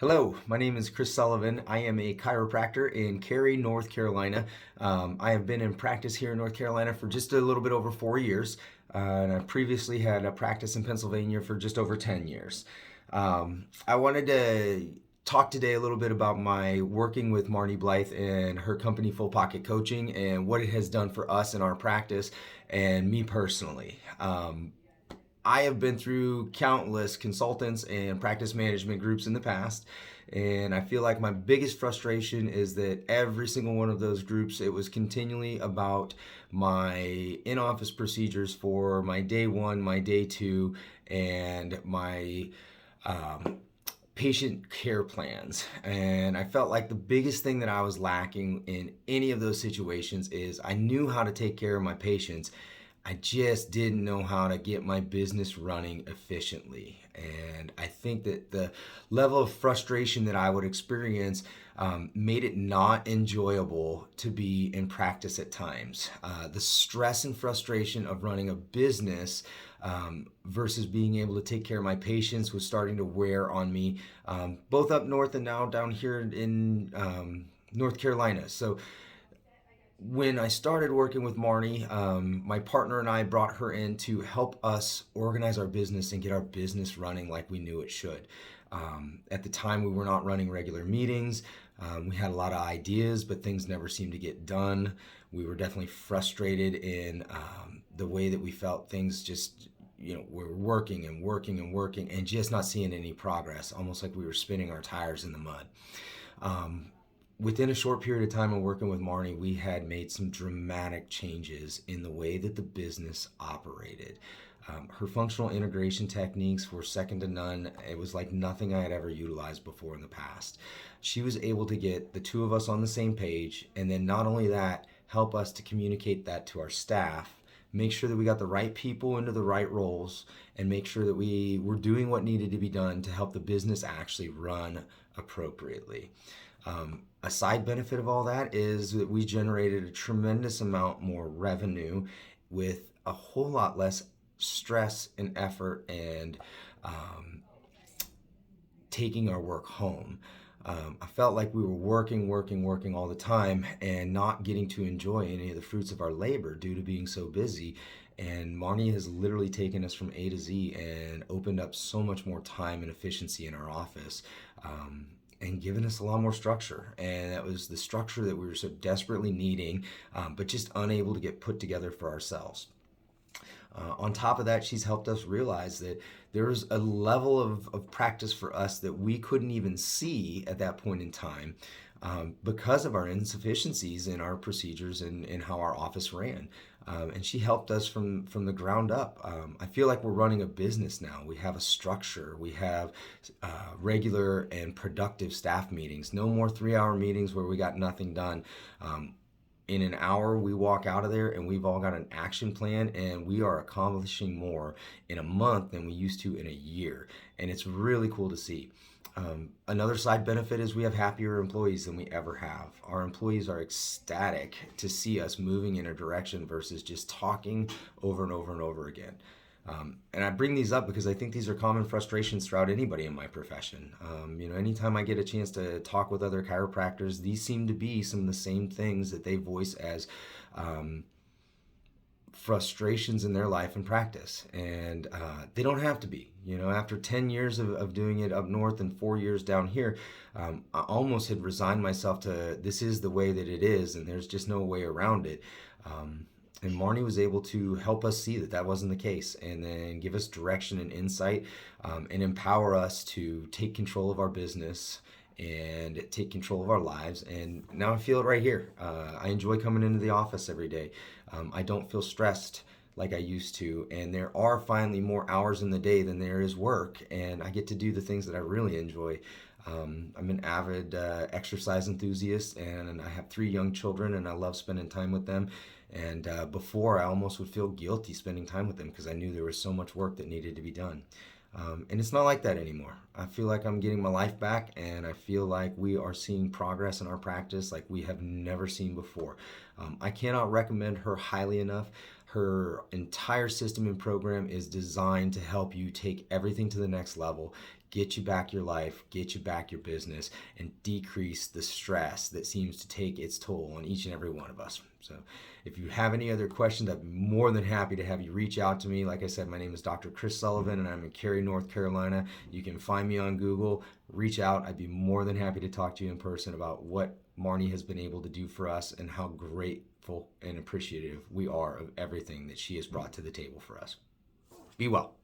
Hello, my name is Chris Sullivan. I am a chiropractor in Cary, North Carolina. I have been in practice here in North Carolina for just a little bit over 4 years, and I previously had a practice in Pennsylvania for just over 10 years. I wanted to talk today a little bit about my working with Marni Blythe and her company Full Pocket Coaching and what it has done for us in our practice and me personally. I have been through countless consultants and practice management groups in the past, and I feel like my biggest frustration is that every single one of those groups, it was continually about my in-office procedures for my day one, my day two, and my patient care plans. And I felt like the biggest thing that I was lacking in any of those situations is I knew how to take care of my patients. I just didn't know how to get my business running efficiently. And I think that the level of frustration that I would experience made it not enjoyable to be in practice at times. The stress and frustration of running a business versus being able to take care of my patients was starting to wear on me, both up north and now down here in North Carolina. So when I started working with Marni, my partner and I brought her in to help us organize our business and get our business running like we knew it should. At the time, we were not running regular meetings. We had a lot of ideas, but things never seemed to get done. We were definitely frustrated in the way that we felt things just, we're working and working and working and just not seeing any progress, almost like we were spinning our tires in the mud. Within a short period of time of working with Marni, we had made some dramatic changes in the way that the business operated. Her functional integration techniques were second to none. It was like nothing I had ever utilized before in the past. She was able to get the two of us on the same page, and then not only that, help us to communicate that to our staff, make sure that we got the right people into the right roles, and make sure that we were doing what needed to be done to help the business actually run appropriately. A side benefit of all that is that we generated a tremendous amount more revenue with a whole lot less stress and effort and taking our work home. I felt like we were working all the time and not getting to enjoy any of the fruits of our labor due to being so busy. And Marni has literally taken us from A to Z and opened up so much more time and efficiency in our office. And given us a lot more structure. And that was the structure that we were so desperately needing, but just unable to get put together for ourselves. On top of that, she's helped us realize that there's a level of practice for us that we couldn't even see at that point in time because of our insufficiencies in our procedures and how our office ran. And she helped us from the ground up. I feel like we're running a business now. We have a structure. We have regular and productive staff meetings. No more 3-hour meetings where we got nothing done. In an hour, we walk out of there and we've all got an action plan, and we are accomplishing more in a month than we used to in a year. And it's really cool to see. Another side benefit is we have happier employees than we ever have. Our employees are ecstatic to see us moving in a direction versus just talking over and over and over again. And I bring these up because I think these are common frustrations throughout anybody in my profession. Anytime I get a chance to talk with other chiropractors, these seem to be some of the same things that they voice as frustrations in their life and practice. And they don't have to be. After 10 years of doing it up north and 4 years down here, I almost had resigned myself to this is the way that it is, and there's just no way around it. And Marni was able to help us see that that wasn't the case, and then give us direction and insight, and empower us to take control of our business and take control of our lives. And now I feel it right here. I enjoy coming into the office every day. I don't feel stressed like I used to, and there are finally more hours in the day than there is work, and I get to do the things that I really enjoy. I'm an avid exercise enthusiast, and I have 3 young children, and I love spending time with them. And before, I almost would feel guilty spending time with them because I knew there was so much work that needed to be done. And it's not like that anymore. I feel like I'm getting my life back, and I feel like we are seeing progress in our practice like we have never seen before. I cannot recommend her highly enough. Her entire system and program is designed to help you take everything to the next level, get you back your life, get you back your business, and decrease the stress that seems to take its toll on each and every one of us. So if you have any other questions, I'd be more than happy to have you reach out to me. Like I said, my name is Dr. Chris Sullivan, and I'm in Cary, North Carolina. You can find me on Google. Reach out. I'd be more than happy to talk to you in person about what Marni has been able to do for us and how grateful and appreciative we are of everything that she has brought to the table for us. Be well.